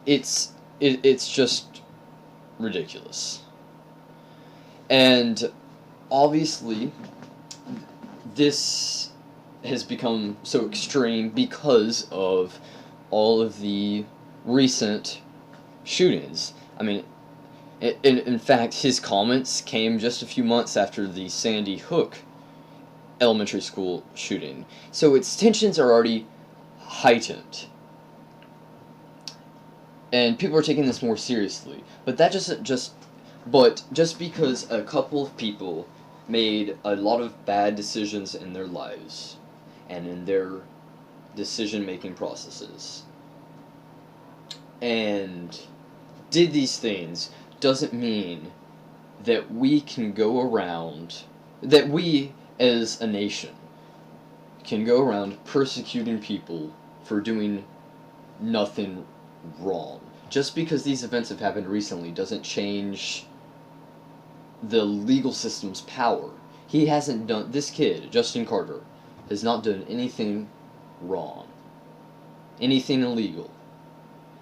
it's just ridiculous. And obviously, this has become so extreme because of all of the recent shootings. I mean, in fact, his comments came just a few months after the Sandy Hook elementary school shooting. So its tensions are already heightened. And people are taking this more seriously. But that just because a couple of people made a lot of bad decisions in their lives and in their decision-making processes and did these things doesn't mean that we can go around, that we as a nation can go around persecuting people for doing nothing wrong. Just because these events have happened recently doesn't change the legal system's power. He hasn't done, this kid, Justin Carter, has not done anything wrong. Anything illegal.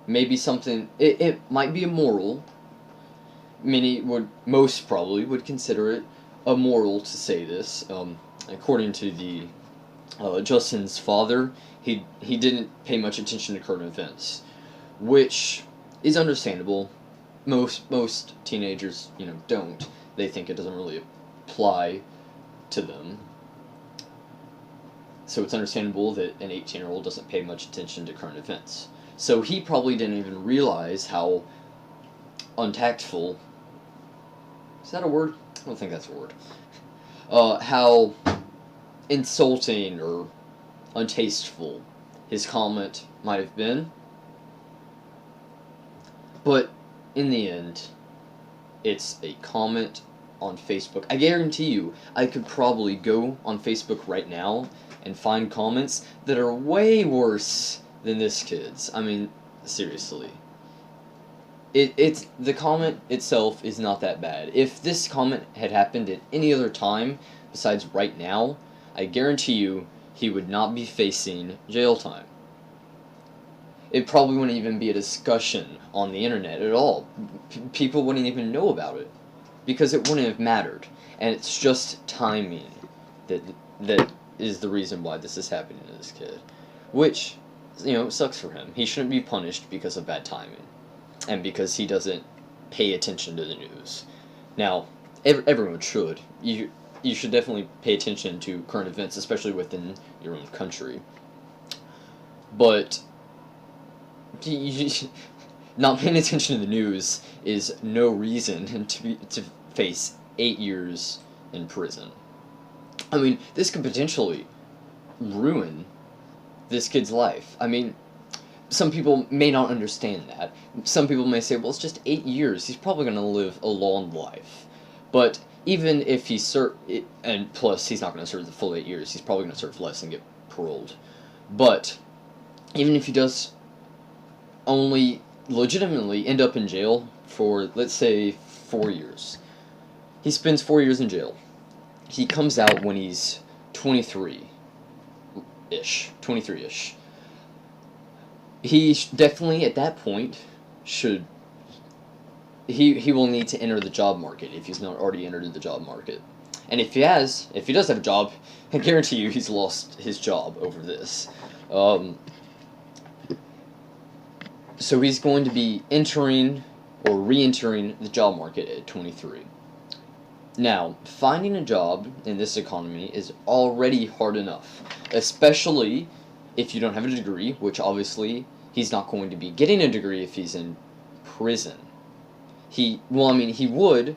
Maybe something, it might be immoral. Most probably would consider it immoral to say this. According to the Justin's father, he didn't pay much attention to current events, which is understandable. Most teenagers, don't. They think it doesn't really apply to them. So it's understandable that an 18-year-old doesn't pay much attention to current events. So he probably didn't even realize how untactful... Is that a word? I don't think that's a word. How insulting or untasteful his comment might have been. But in the end, it's a comment on Facebook. I guarantee you, I could probably go on Facebook right now and find comments that are way worse than this kid's. I mean, seriously. It's the comment itself is not that bad. If this comment had happened at any other time besides right now, I guarantee you he would not be facing jail time. It probably wouldn't even be a discussion on the internet at all. People wouldn't even know about it because it wouldn't have mattered. And it's just timing that is the reason why this is happening to this kid, which sucks for him. He shouldn't be punished because of bad timing and because he doesn't pay attention to the news. Now, everyone should. You should definitely pay attention to current events, especially within your own country. But not paying attention to the news is no reason to face 8 years in prison. I mean, this could potentially ruin this kid's life. I mean, some people may not understand that. Some people may say, well, it's just 8 years. He's probably going to live a long life. But even if he and plus he's not going to serve the full 8 years, he's probably going to serve less and get paroled. But even if he does only legitimately end up in jail for, let's say, 4 years. He spends 4 years in jail. He comes out when he's 23-ish. He definitely, at that point, should... He will need to enter the job market if he's not already entered the job market. And if he does have a job, I guarantee you he's lost his job over this. So he's going to be entering or re-entering the job market at 23. Now, finding a job in this economy is already hard enough, especially if you don't have a degree, which obviously he's not going to be getting a degree if he's in prison. He would,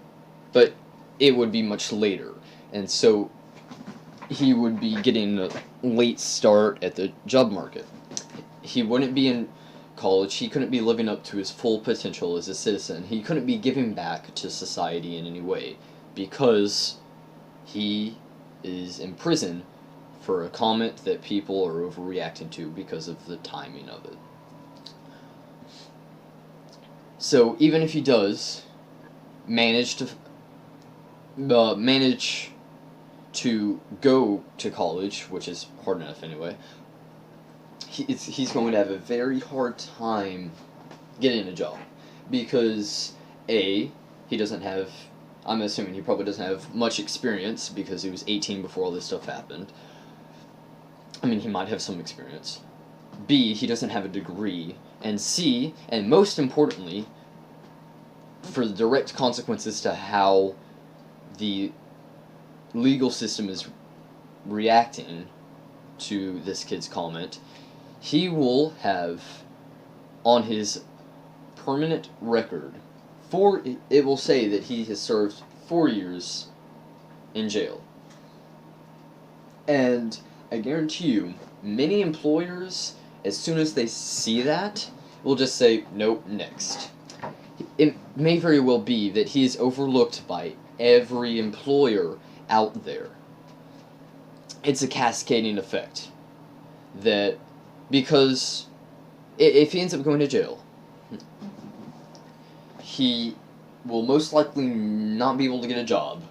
but it would be much later, and so he would be getting a late start at the job market. He wouldn't be in college. He couldn't be living up to his full potential as a citizen. He couldn't be giving back to society in any way because he is in prison for a comment that people are overreacting to because of the timing of it. So even if he does manage to go to college, which is hard enough anyway, he's going to have a very hard time getting a job. Because, A, he doesn't have, I'm assuming he probably doesn't have much experience because he was 18 before all this stuff happened. I mean, he might have some experience. B, he doesn't have a degree. And C, and most importantly, for the direct consequences to how the legal system is reacting to this kid's comment, he will have on his permanent record it will say that he has served 4 years in jail. And I guarantee you, many employers, as soon as they see that, will just say, nope, next. It may very well be that he is overlooked by every employer out there. It's a cascading effect. That, because if he ends up going to jail, he will most likely not be able to get a job,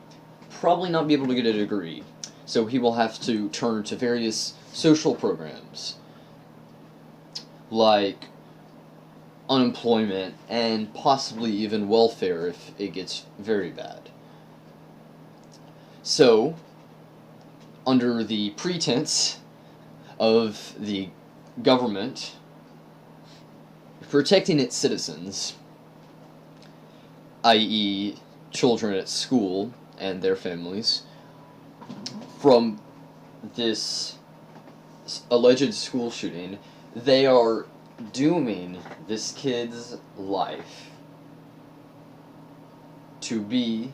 probably not be able to get a degree, so he will have to turn to various social programs, like unemployment and possibly even welfare if it gets very bad. So, under the pretense of the government protecting its citizens, i.e. children at school and their families, from this alleged school shooting, they are dooming this kid's life to be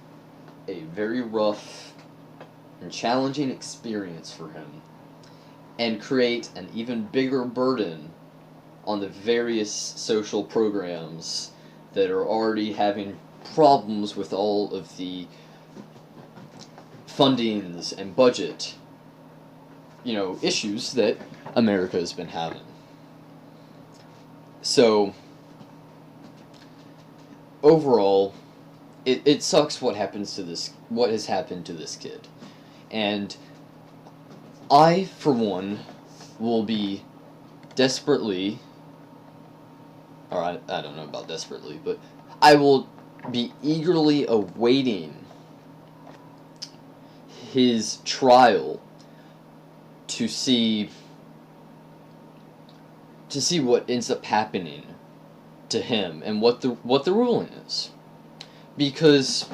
a very rough and challenging experience for him, and create an even bigger burden on the various social programs that are already having problems with all of the fundings and budget, issues that America has been having. So, overall, it sucks what has happened to this kid. And I, for one, will be desperately, or I don't know about desperately, but I will be eagerly awaiting his trial to see what ends up happening to him and what the ruling is, because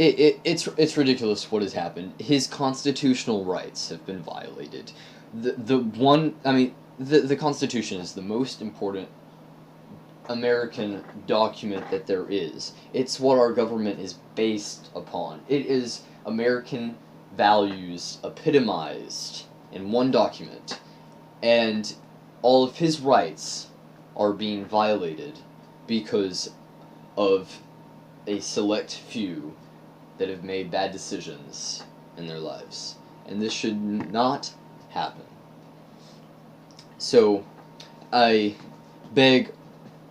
it's ridiculous what has happened. His constitutional rights have been violated. The Constitution is the most important American document that there is. It's what our government is based upon. It is American values epitomized in one document, and all of his rights are being violated because of a select few that have made bad decisions in their lives. And this should not happen. So, I beg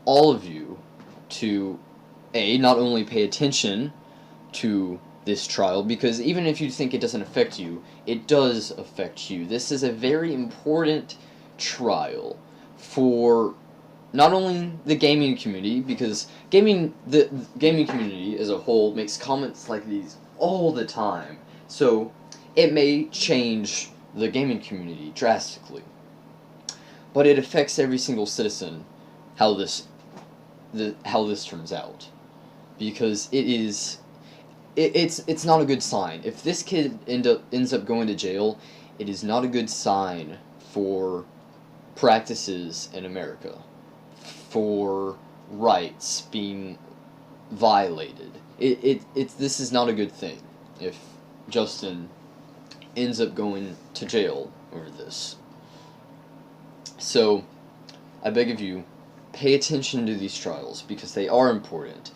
all of you to, not only pay attention to this trial, because even if you think it doesn't affect you, it does affect you. This is a very important trial for not only the gaming community, because the gaming community as a whole makes comments like these all the time, so it may change the gaming community drastically. But it affects every single citizen how this turns out, because it's not a good sign. If this kid ends up going to jail, it is not a good sign for practices in America, for rights being violated. This is not a good thing if Justin ends up going to jail over this. So, I beg of you, pay attention to these trials, because they are important.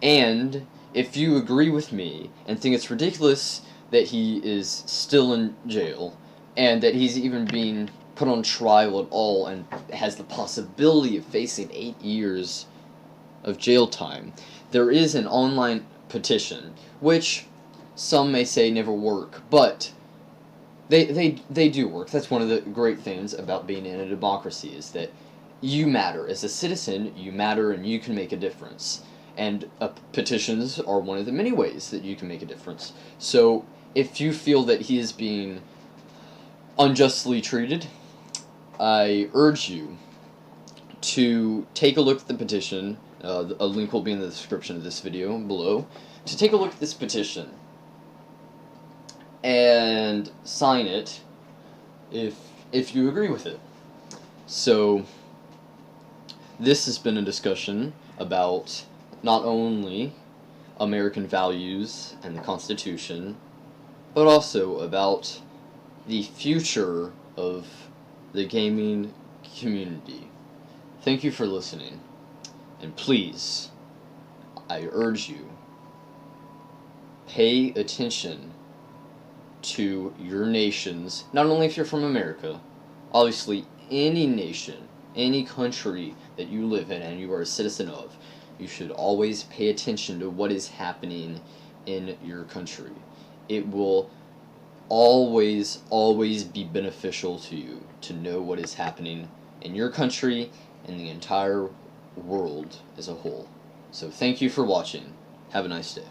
And if you agree with me and think it's ridiculous that he is still in jail, and that he's even being put on trial at all and has the possibility of facing 8 years of jail time, there is an online petition, which some may say never work, but They do work. That's one of the great things about being in a democracy, is that you matter. As a citizen, you matter and you can make a difference. And petitions are one of the many ways that you can make a difference. So if you feel that he is being unjustly treated, I urge you to take a look at the petition. A link will be in the description of this video below. To take a look at this petition and sign it if you agree with it. So this has been a discussion about not only American values and the Constitution, but also about the future of the gaming community. Thank you for listening, and please, I urge you, pay attention to your nations, not only if you're from America, obviously any nation, any country that you live in and you are a citizen of, you should always pay attention to what is happening in your country. It will always be beneficial to you to know what is happening in your country and the entire world as a whole. So thank you for watching. Have a nice day.